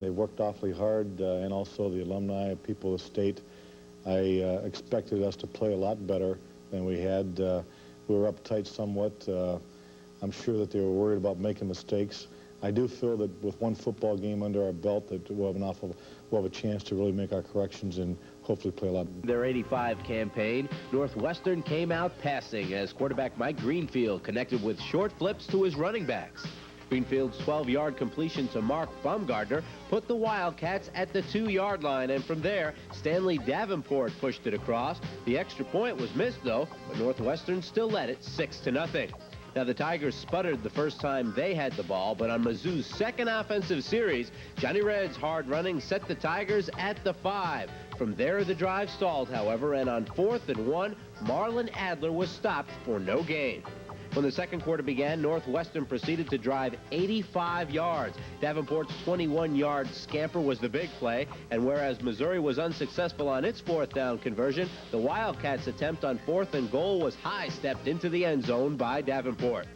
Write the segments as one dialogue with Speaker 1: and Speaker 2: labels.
Speaker 1: They worked awfully hard, and also the alumni, people of the state. I expected us to play a lot better than we had. We were uptight somewhat. I'm sure that they were worried about making mistakes. I do feel that with one football game under our belt that we'll have a chance to really make our corrections and hopefully play a lot.
Speaker 2: Their '85 campaign, Northwestern came out passing as quarterback Mike Greenfield connected with short flips to his running backs. Greenfield's 12-yard completion to Mark Baumgartner put the Wildcats at the 2-yard line, and from there, Stanley Davenport pushed it across. The extra point was missed, though, but Northwestern still led it 6-0. Now, the Tigers sputtered the first time they had the ball, but on Mizzou's second offensive series, Johnny Red's hard running set the Tigers at the 5. From there, the drive stalled, however, and on 4th and 1, Marlon Adler was stopped for no gain. When the second quarter began, Northwestern proceeded to drive 85 yards. Davenport's 21-yard scamper was the big play, and whereas Missouri was unsuccessful on its 4th down conversion, the Wildcats' attempt on 4th and goal was high-stepped into the end zone by Davenport.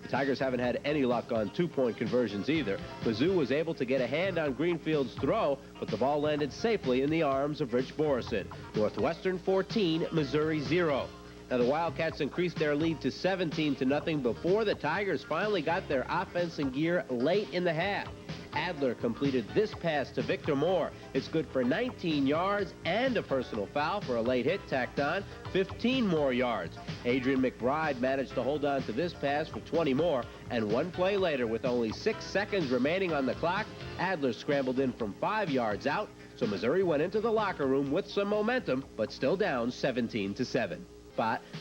Speaker 2: The Tigers haven't had any luck on 2-point conversions either. Mizzou was able to get a hand on Greenfield's throw, but the ball landed safely in the arms of Rich Borison. Northwestern 14, Missouri 0. Now, the Wildcats increased their lead to 17-0 before the Tigers finally got their offense in gear late in the half. Adler completed this pass to Victor Moore. It's good for 19 yards and a personal foul for a late hit tacked on, 15 more yards. Adrian McBride managed to hold on to this pass for 20 more, and one play later, with only 6 seconds remaining on the clock, Adler scrambled in from 5 yards out, so Missouri went into the locker room with some momentum, but still down 17-7.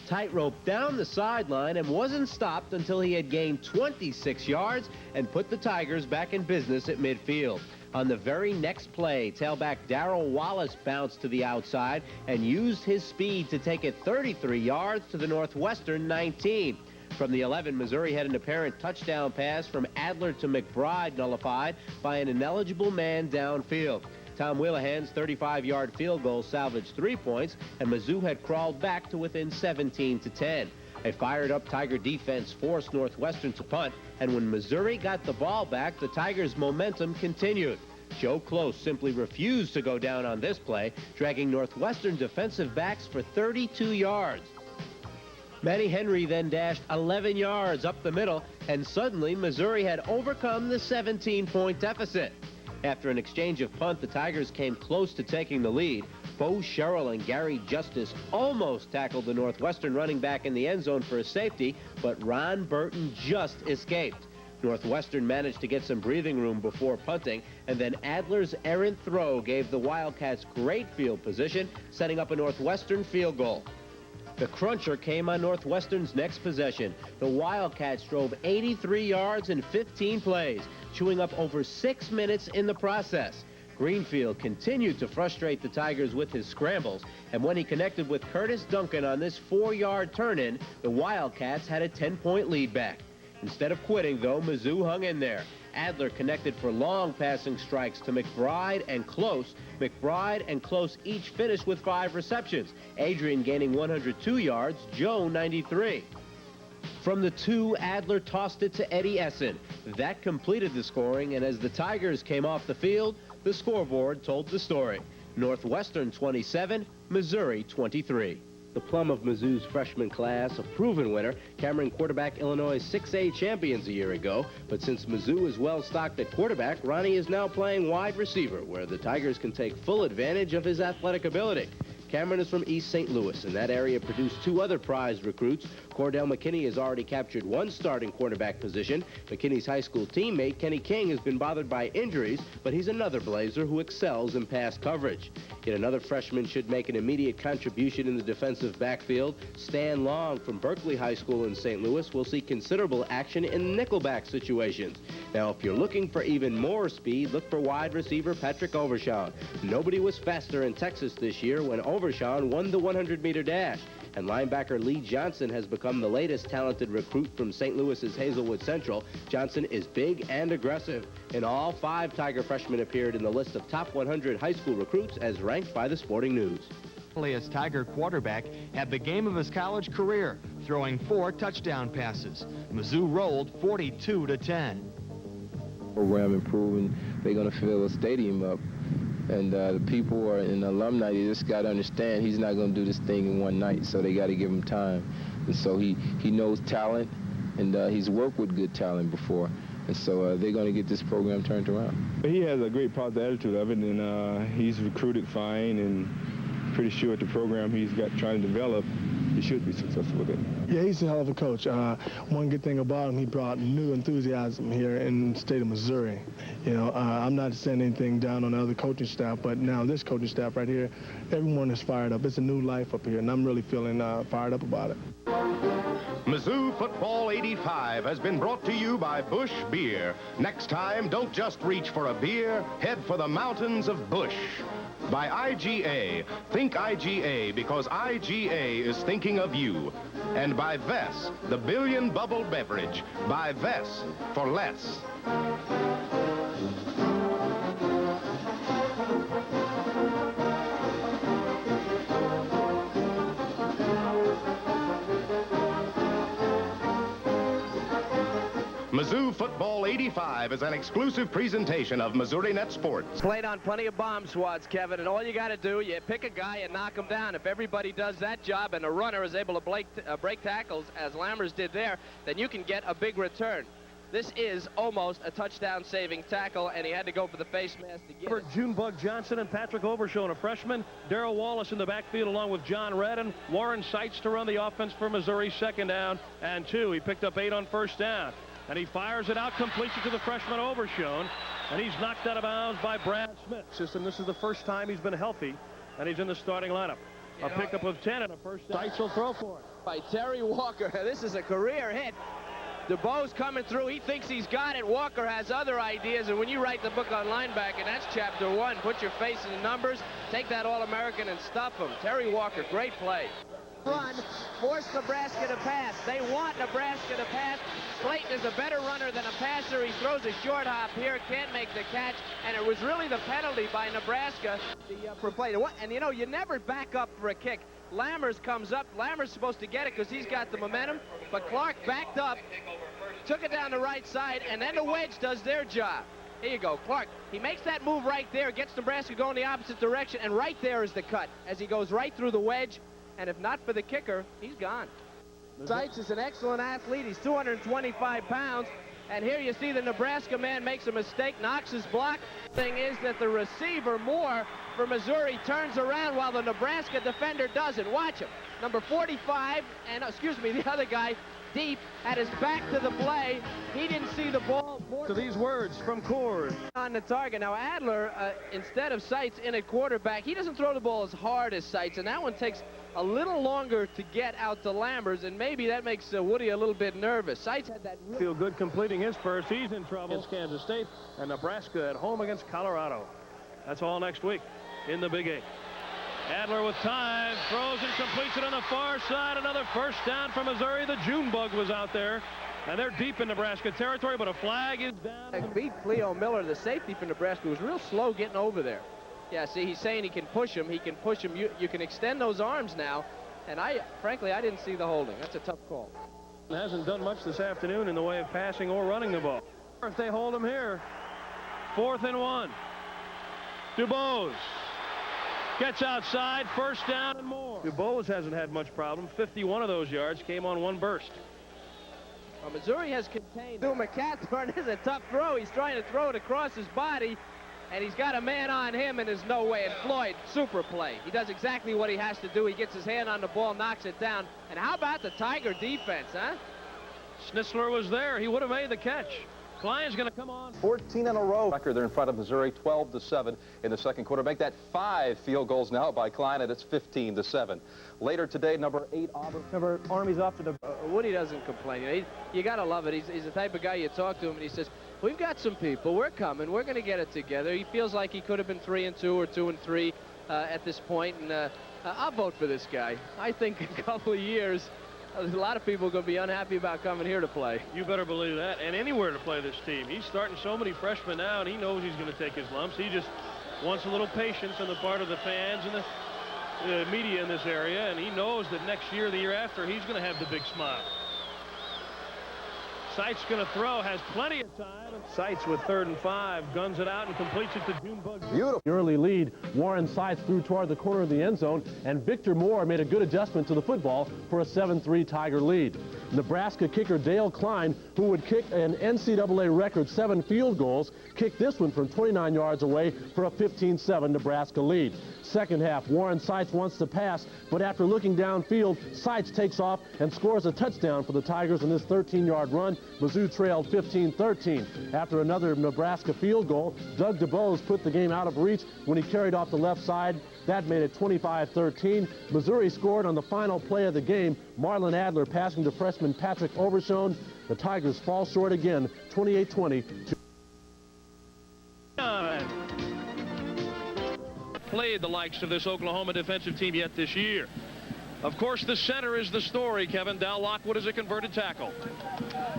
Speaker 2: Tightrope down the sideline and wasn't stopped until he had gained 26 yards and put the Tigers back in business at midfield. On the very next play, tailback Darrell Wallace bounced to the outside and used his speed to take it 33 yards to the Northwestern 19. From the 11, Missouri had an apparent touchdown pass from Adler to McBride nullified by an ineligible man downfield. Tom Wheelahan's 35-yard field goal salvaged 3 points, and Mizzou had crawled back to within 17-10. A fired-up Tiger defense forced Northwestern to punt, and when Missouri got the ball back, the Tigers' momentum continued. Joe Close simply refused to go down on this play, dragging Northwestern defensive backs for 32 yards. Matty Henry then dashed 11 yards up the middle, and suddenly Missouri had overcome the 17-point deficit. After an exchange of punt, the Tigers came close to taking the lead. Bo Sherrill and Gary Justice almost tackled the Northwestern running back in the end zone for a safety, but Ron Burton just escaped. Northwestern managed to get some breathing room before punting, and then Adler's errant throw gave the Wildcats great field position, setting up a Northwestern field goal. The cruncher came on Northwestern's next possession. The Wildcats drove 83 yards in 15 plays, chewing up over 6 minutes in the process. Greenfield continued to frustrate the Tigers with his scrambles, and when he connected with Curtis Duncan on this 4-yard turn-in, the Wildcats had a 10-point lead back. Instead of quitting, though, Mizzou hung in there. Adler connected for long passing strikes to McBride and Close. McBride and Close each finished with 5 receptions. Adrian gaining 102 yards, Joe 93. From the 2, Adler tossed it to Eddie Essen. That completed the scoring, and as the Tigers came off the field, the scoreboard told the story. Northwestern 27, Missouri 23. The plum of Mizzou's freshman class, a proven winner. Cameron quarterback Illinois' 6A champions a year ago. But since Mizzou is well stocked at quarterback, Ronnie is now playing wide receiver, where the Tigers can take full advantage of his athletic ability. Cameron is from East St. Louis, and that area produced 2 other prized recruits. Cordell McKinney has already captured 1 starting quarterback position. McKinney's high school teammate, Kenny King, has been bothered by injuries, but he's another Blazer who excels in pass coverage. Yet another freshman should make an immediate contribution in the defensive backfield. Stan Long from Berkeley High School in St. Louis will see considerable action in nickelback situations. Now, if you're looking for even more speed, look for wide receiver Patrick Overshawn. Nobody was faster in Texas this year when Overshawn won the 100-meter dash. And linebacker Lee Johnson has become the latest talented recruit from St. Louis's Hazelwood Central. Johnson is big and aggressive. In all, 5 Tiger freshmen appeared in the list of top 100 high school recruits as ranked by the Sporting News.
Speaker 3: As Tiger quarterback had the game of his college career, throwing 4 touchdown passes. Mizzou rolled 42-10.
Speaker 4: Program improving, they're going to fill the stadium up. And the people and the alumni, they just got to understand he's not going to do this thing in one night, so they got to give him time. And so he knows talent, and he's worked with good talent before. And so they're going to get this program turned around.
Speaker 5: He has a great positive attitude of it, and he's recruited fine, and pretty sure with the program he's got trying to develop, he should be successful with it.
Speaker 6: Yeah, he's a hell of a coach. One good thing about him, he brought new enthusiasm here in the state of Missouri. You know, I'm not saying anything down on the other coaching staff, but now this coaching staff right here, everyone is fired up. It's a new life up here, and I'm really feeling fired up about it.
Speaker 7: Mizzou Football 85 has been brought to you by Busch Beer. Next time, don't just reach for a beer, head for the mountains of Busch. By IGA, think IGA because IGA is thinking of you. And by Vess, the billion bubble beverage. By Vess, for less. Mizzou Football 85 is an exclusive presentation of Missouri Net Sports.
Speaker 8: Played on plenty of bomb squads, Kevin, and all you got to do, you pick a guy and knock him down. If everybody does that job and a runner is able to break tackles, as Lammers did there, then you can get a big return. This is almost a touchdown-saving tackle, and he had to go for the face mask to get it.
Speaker 9: Junebug Johnson and Patrick Overshown, a freshman. Darrell Wallace in the backfield along with John Redden. Warren Seitz to run the offense for Missouri, 2nd down and 2. He picked up 8 on 1st down. And he fires it out, completion to the freshman Overshown, and he's knocked out of bounds by Brad Smith. And this is the first time he's been healthy, and he's in the starting lineup. A pickup of 10 and a first down. Seitz will throw for it.
Speaker 8: By Terry Walker. This is a career hit. DeBoe's coming through. He thinks he's got it. Walker has other ideas, and when you write the book on linebacking, that's chapter 1. Put your face in the numbers, take that All-American and stuff him. Terry Walker, great play. Run, force Nebraska to pass. They want Nebraska to pass. Clayton is a better runner than a passer. He throws a short hop here, can't make the catch, and it was really the penalty by Nebraska for play. And you know, you never back up for a kick. Lammers comes up. Lammers supposed to get it because he's got the momentum, but Clark backed up, took it down the right side, and then the wedge does their job. Here you go, Clark. He makes that move right there, gets Nebraska going the opposite direction, and right there is the cut as he goes right through the wedge. And if not for the kicker, he's gone. Seitz is an excellent athlete. He's 225 pounds. And here you see the Nebraska man makes a mistake, knocks his block. Thing is that the receiver, Moore, for Missouri, turns around while the Nebraska defender doesn't. Watch him. Number 45, and the other guy, deep, had his back to the play. He didn't see the ball.
Speaker 9: To these words from Coors.
Speaker 8: On the target. Now, Adler, instead of Seitz in at quarterback, he doesn't throw the ball as hard as Seitz, and that one takes a little longer to get out to Lammers, and maybe that makes Woody a little bit nervous. Seitz had that.
Speaker 9: Feel good completing his first. He's in trouble against Kansas State, and Nebraska at home against Colorado. That's all next week in the Big 8. Adler with time, throws and completes it on the far side. Another first down for Missouri. The Junebug was out there, and they're deep in Nebraska territory, but a flag is down.
Speaker 8: Beat Cleo Miller, the safety for Nebraska, was real slow getting over there. Yeah, see, he's saying he can push him. He can push him. You can extend those arms now. And frankly, I didn't see the holding. That's a tough call.
Speaker 9: Hasn't done much this afternoon in the way of passing or running the ball. If they hold him here, 4th and 1. DuBose gets outside, first down and more. DuBose hasn't had much problem. 51 of those yards came on one burst.
Speaker 8: Well, Missouri has contained. McCathorn is a tough throw. He's trying to throw it across his body. And he's got a man on him, and there's no way. And Floyd, super play. He does exactly what he has to do. He gets his hand on the ball, knocks it down. And how about the Tiger defense, huh?
Speaker 9: Schnitzler was there. He would have made the catch. Klein's going to come on.
Speaker 10: 14 in a row. They're in front of Missouri, 12-7 in the second quarter. Make that 5 field goals now by Klein, and it's 15-7. Later today, number 8 Auburn.
Speaker 8: Remember, Army's off to the. Woody doesn't complain. You got to love it. He's the type of guy you talk to him and he says, "We've got some people. We're coming. We're going to get it together." He feels like he could have been 3-2 or 2-3 at this point, and I'll vote for this guy. I think in a couple of years, a lot of people are going to be unhappy about coming here to play.
Speaker 9: You better believe that, and anywhere to play this team. He's starting so many freshmen now, and he knows he's going to take his lumps. He just wants a little patience on the part of the fans and the media in this area, and he knows that next year, the year after, he's going to have the big smile. Seitz going to throw, has plenty of time. Seitz with 3rd and 5, guns it out and completes it to Junebug.
Speaker 11: Beautiful. Early lead. Warren Seitz threw toward the corner of the end zone, and Victor Moore made a good adjustment to the football for a 7-3 Tiger lead. Nebraska kicker Dale Klein, who would kick an NCAA record 7 field goals, kicked this one from 29 yards away for a 15-7 Nebraska lead. Second half, Warren Seitz wants to pass, but after looking downfield, Seitz takes off and scores a touchdown for the Tigers in this 13-yard run. Mizzou trailed 15-13. After another Nebraska field goal, Doug DeBose put the game out of reach when he carried off the left side. That made it 25-13. Missouri scored on the final play of the game. Marlon Adler passing to freshman Patrick Overshone. The Tigers fall short again, 28-20.
Speaker 9: Played the likes of this Oklahoma defensive team yet this year. Of course, the center is the story, Kevin. Dal Lockwood is a converted tackle.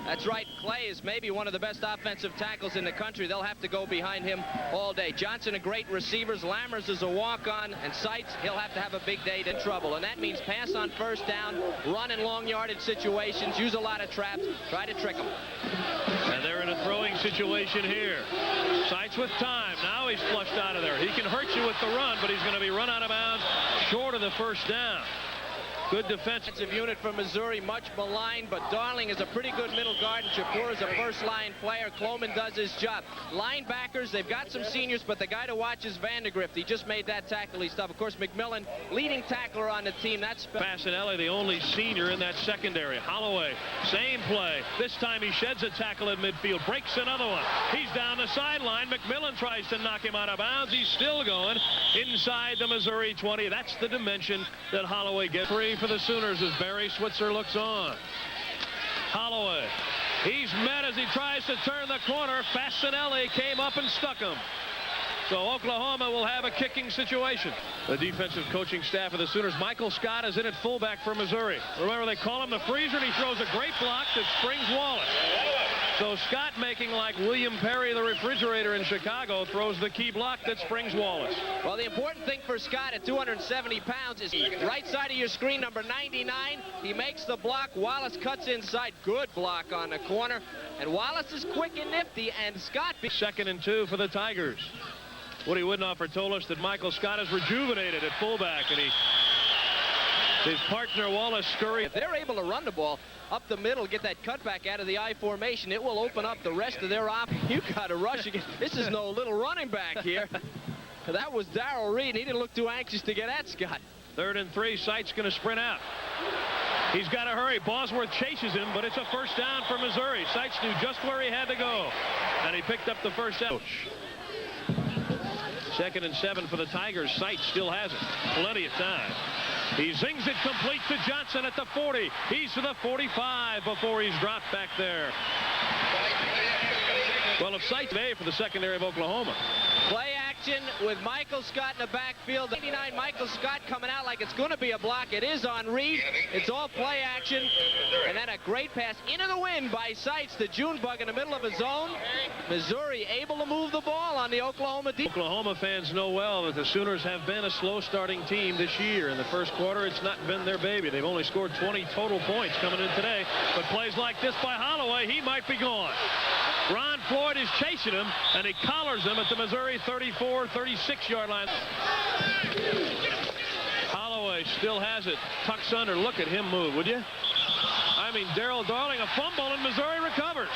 Speaker 8: That's right. Clay is maybe one of the best offensive tackles in the country. They'll have to go behind him all day. Johnson, a great receivers. Lammers is a walk-on. And Seitz, he'll have to have a big day to trouble. And that means pass on first down, run in long yardage situations, use a lot of traps, try to trick them.
Speaker 9: And they're in a throwing situation here. Seitz with time. Now he's flushed out of there. He can hurt you with the run, but he's going to be run out of bounds short of the first down. Good defensive unit from Missouri, much maligned, but Darling is a pretty good middle guard, and Shapour is a first-line player. Kloman does his job. Linebackers, they've got some seniors, but the guy to watch is Vandegrift. He just made that tackle stuff. Of course, McMillan, leading tackler on the team. That's Fasinelli, the only senior in that secondary. Holloway, same play. This time he sheds a tackle at midfield, breaks another one. He's down the sideline. McMillan tries to knock him out of bounds. He's still going inside the Missouri 20. That's the dimension that Holloway gets. Free for the Sooners as Barry Switzer looks on. Holloway, he's met as he tries to turn the corner. Fasinelli came up and stuck him. So Oklahoma will have a kicking situation. The defensive coaching staff of the Sooners, Michael Scott is in at fullback for Missouri. Remember, they call him the freezer, and he throws a great block that springs Wallace. So Scott, making like William Perry, the refrigerator in Chicago, throws the key block that springs Wallace.
Speaker 8: Well, the important thing for Scott at 270 pounds is right side of your screen, number 99. He makes the block. Wallace cuts inside. Good block on the corner. And Wallace is quick and nifty, and Scott...
Speaker 9: 2nd and 2 for the Tigers. Woody Widenhofer told us that Michael Scott is rejuvenated at fullback, and his partner Wallace scurry.
Speaker 8: If they're able to run the ball up the middle, get that cutback out of the I formation, it will open up the rest of their offense. You got to rush again. This is no little running back here. That was Darrell Reed. He didn't look too anxious to get at Scott.
Speaker 9: 3rd and 3. Seitz going to sprint out. He's got to hurry. Bosworth chases him, but it's a first down for Missouri. Seitz knew just where he had to go, and he picked up the first down. 2nd and 7 for the Tigers. Seitz still has it. Plenty of time. He zings it complete to Johnson at the 40. He's to the 45 before he's dropped back there. Well, if Seitz today for the secondary of Oklahoma.
Speaker 8: Play action with Michael Scott in the backfield. 99 Michael Scott coming out like it's going to be a block. It is on Reed. It's all play action. And then a great pass into the wind by Seitz to Junebug in the middle of a zone. Missouri able to move the ball on the Oklahoma defense.
Speaker 9: Oklahoma fans know well that the Sooners have been a slow starting team this year. In the first quarter, it's not been their baby. They've only scored 20 total points coming in today. But plays like this by Holloway, he might be gone. Ron Floyd is chasing him, and he collars him at the Missouri 34, 36-yard line. Holloway still has it. Tucks under. Look at him move, would you? I mean, Darrell Darling, a fumble, and Missouri recovers.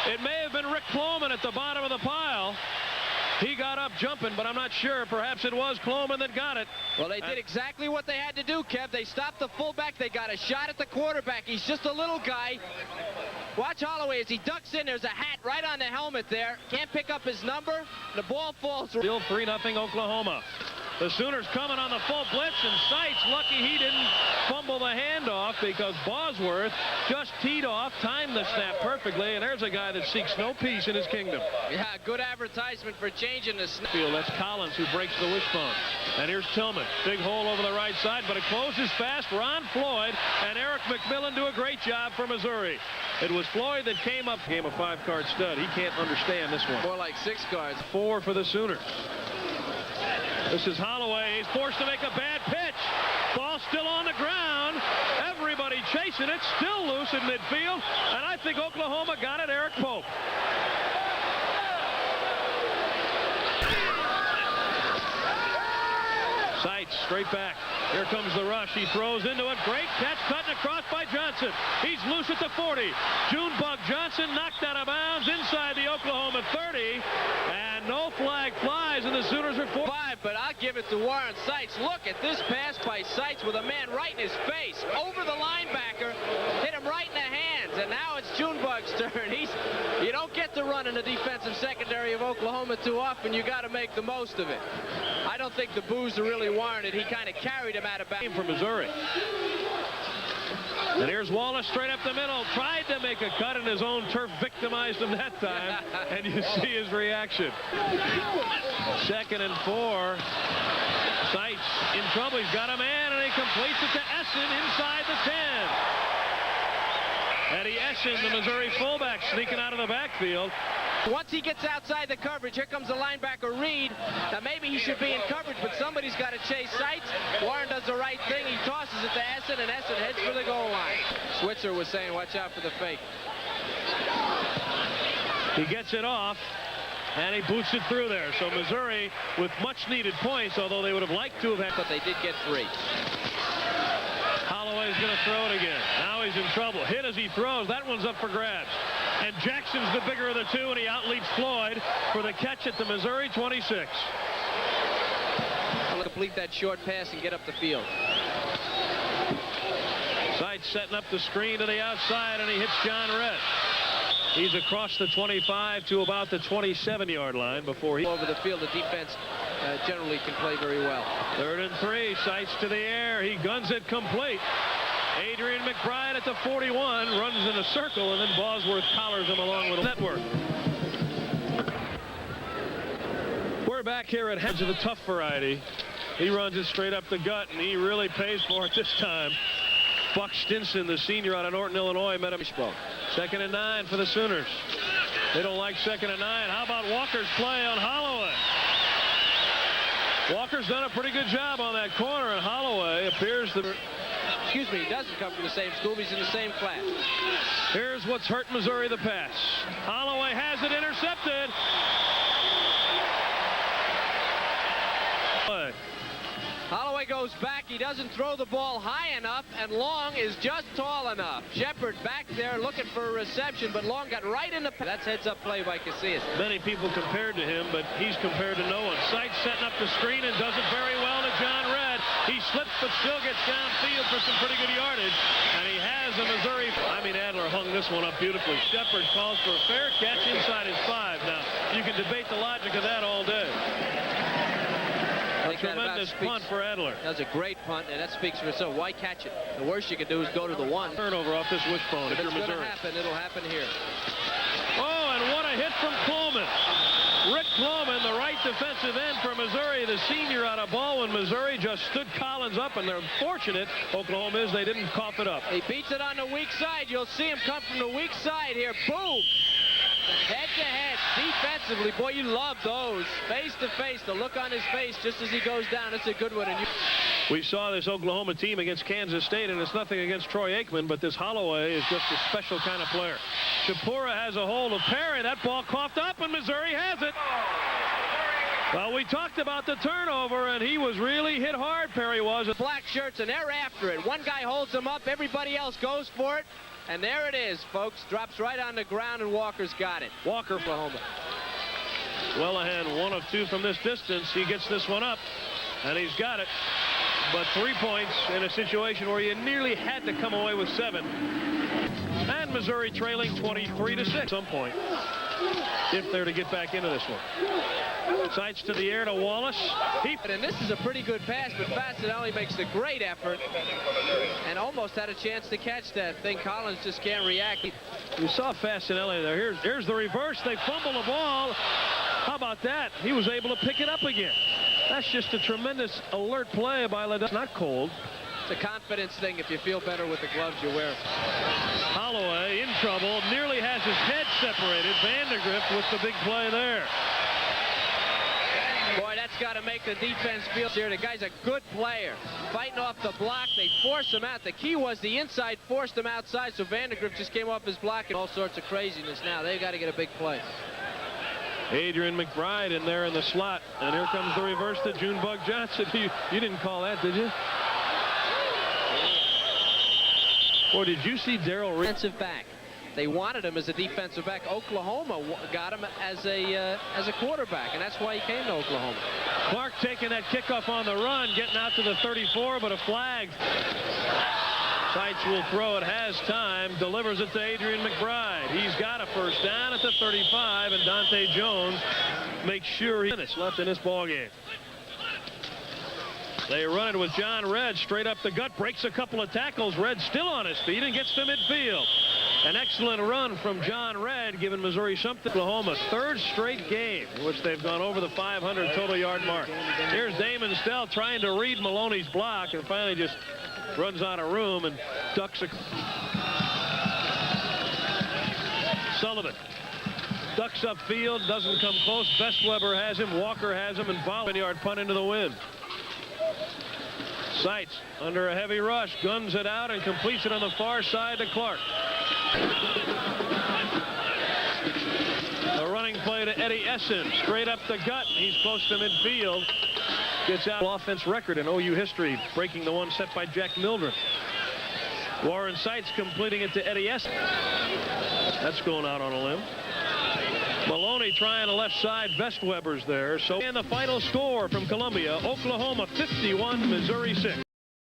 Speaker 9: It may have been Rick Kloman at the bottom of the pile. He got up jumping, but I'm not sure. Perhaps it was Kloman that got it.
Speaker 8: Well, they did exactly what they had to do, Kev. They stopped the fullback. They got a shot at the quarterback. He's just a little guy. Watch Holloway as he ducks in. There's a hat right on the helmet there. Can't pick up his number. The ball falls.
Speaker 9: Still 3-0 Oklahoma. The Sooners coming on the full blitz, and Seitz lucky he didn't fumble the handoff because Bosworth just teed off, timed the snap perfectly, and there's a guy that seeks no peace in his kingdom.
Speaker 8: Yeah, good advertisement for changing the snap.
Speaker 9: That's Collins who breaks the wishbone. And here's Tillman. Big hole over the right side, but it closes fast. Ron Floyd and Eric McMillan do a great job for Missouri. It was Floyd that came up. Game a 5-card stud. He can't understand this one.
Speaker 8: More like 6 cards.
Speaker 9: 4 for the Sooners. This is Holloway. He's forced to make a bad pitch. Ball still on the ground. Everybody chasing. and it's still loose in midfield, and I think Oklahoma got it. Eric Pope. Seitz straight back. Here comes the rush. He throws into it. Great catch, cutting across by Johnson. He's loose at the 40. Junebug Johnson knocked out of bounds inside the Oklahoma 30. And no flag flies, and the Sooners are 4-5.
Speaker 8: But I'll give it to Warren Seitz. Look at this pass by Seitz with a man right in his face. Over the linebacker. Hit him right in the hands. And now it's Junebug's turn. You don't get to run in the defensive secondary of Oklahoma too often. You got to make the most of it. I don't think the boos are really warranted. He kind of carried him out of bounds.
Speaker 9: For Missouri. And here's Wallace straight up the middle. Tried to make a cut, and his own turf victimized him that time. And you see his reaction. 2nd and 4. Seitz in trouble. He's got a man, and he completes it to Essen inside the 10. Eddie Essen, the Missouri fullback, sneaking out of the backfield.
Speaker 8: Once he gets outside the coverage, here comes the linebacker Reed. Now maybe he should be in coverage, but somebody's got to chase Seitz. Warren does the right thing. He tosses it to Essen, and Essen heads for the goal line. Switzer was saying, watch out for the fake.
Speaker 9: He gets it off, and he boots it through there. So Missouri with much needed points, although they would have liked to have had.
Speaker 8: But they did get 3.
Speaker 9: Holloway's going to throw it again. Now he's in trouble. Hit as he throws. That one's up for grabs. And Jackson's the bigger of the two, and he outleaps Floyd for the catch at the Missouri 26.
Speaker 8: I'll complete that short pass and get up the field.
Speaker 9: Seitz setting up the screen to the outside, and he hits John Redd. He's across the 25 to about the 27-yard line before he...
Speaker 8: Over the field, the defense generally can play very well.
Speaker 9: 3rd and 3, Seitz to the air. He guns it complete. Adrian McBride at the 41 runs in a circle, and then Bosworth collars him along with a network. We're back here at Heads of the tough variety. He runs it straight up the gut, and he really pays for it this time. Buck Stinson, the senior out of Norton, Illinois, met him. 2nd and 9 for the Sooners. They don't like 2nd and 9. How about Walker's play on Holloway? Walker's done a pretty good job on that corner, and Holloway appears to...
Speaker 8: Excuse me, he doesn't come from the same school. He's in the same class.
Speaker 9: Here's what's hurt Missouri the pass. Holloway has it intercepted.
Speaker 8: Holloway goes back. He doesn't throw the ball high enough, and Long is just tall enough. Shepard back there looking for a reception, but Long got right in the... That's heads-up play by Casillas.
Speaker 9: Many people compared to him, but he's compared to no one. Seitz setting up the screen and does it very well to John Redd. He slips, but still gets downfield for some pretty good yardage, and he has a Missouri... Adler hung this one up beautifully. Shepard calls for a fair catch inside his 5. Now, you can debate the logic of that all day. A tremendous punt for Adler.
Speaker 8: That's a great punt, and that speaks for itself. Why catch it? The worst you can do is go to the 1.
Speaker 9: Turnover off this wishbone.
Speaker 8: If it's going to happen, it'll happen here.
Speaker 9: Oh, and what a hit from Coleman. Rick Coleman, the right defensive end for Missouri, the senior out of Baldwin, Missouri, just stood Collins up, and they're fortunate, Oklahoma is, they didn't cough it up.
Speaker 8: He beats it on the weak side. You'll see him come from the weak side here. Boom! Head-to-head, defensively. Boy, you love those. Face-to-face, the look on his face just as he goes down. It's a good one. And
Speaker 9: we saw this Oklahoma team against Kansas State, and it's nothing against Troy Aikman, but this Holloway is just a special kind of player. Shapura has a hold of Perry. That ball coughed up, and Missouri has it. Well, we talked about the turnover, and he was really hit hard, Perry was.
Speaker 8: Black shirts, and they're after it. One guy holds him up. Everybody else goes for it. And there it is, folks. Drops right on the ground, and Walker's got it. Walker, Oklahoma.
Speaker 9: Well ahead, 1 of 2 from this distance. He gets this one up, and he's got it. But 3 points in a situation where you nearly had to come away with 7. And Missouri trailing 23-6 at some point, if they're to get back into this one. Seitz to the air to Wallace.
Speaker 8: And this is a pretty good pass, but Facinelli makes a great effort and almost had a chance to catch that thing. Collins just can't react.
Speaker 9: You saw Facinelli there. Here's the reverse. They fumble the ball. How about that? He was able to pick it up again. That's just a tremendous alert play by Ledell. Not cold.
Speaker 8: It's a confidence thing if you feel better with the gloves you wear.
Speaker 9: Holloway in trouble. Nearly has his head separated. Vandegrift with the big play there.
Speaker 8: Boy, that's got to make the defense feel here. The guy's a good player. Fighting off the block, they force him out. The key was the inside forced him outside, so Vandergrift just came off his block and all sorts of craziness. Now they've got to get a big play.
Speaker 9: Adrian McBride in there in the slot, and here comes the reverse to Junebug Johnson. You didn't call that, did you? Or did you see Darrell Reed?
Speaker 8: Defensive back. They wanted him as a defensive back. Oklahoma got him as a quarterback, and that's why he came to Oklahoma.
Speaker 9: Clark taking that kickoff on the run, getting out to the 34, but a flag. Seitz will throw it, has time, delivers it to Adrian McBride. He's got a first down at the 35, and Dante Jones makes sure he's left in this ballgame. They run it with John Redd straight up the gut, breaks a couple of tackles. Redd still on his feet and gets to midfield. An excellent run from John Redd, giving Missouri something. Oklahoma, third straight game in which they've gone over the 500 total yard mark. Here's Damon Stell trying to read Maloney's block and finally just runs out of room and ducks. Sullivan ducks upfield, doesn't come close. Bestweber has him, Walker has him, and 7-yard punt into the wind. Seitz under a heavy rush, guns it out and completes it on the far side to Clark. A running play to Eddie Essen, straight up the gut. He's close to midfield. Gets out offense record in OU history, breaking the one set by Jack Mildren. Warren Seitz completing it to Eddie Essen. That's going out on a limb. Maloney trying the left side. Bestweber's there. So, and the final score from Columbia, Oklahoma 51, Missouri 6.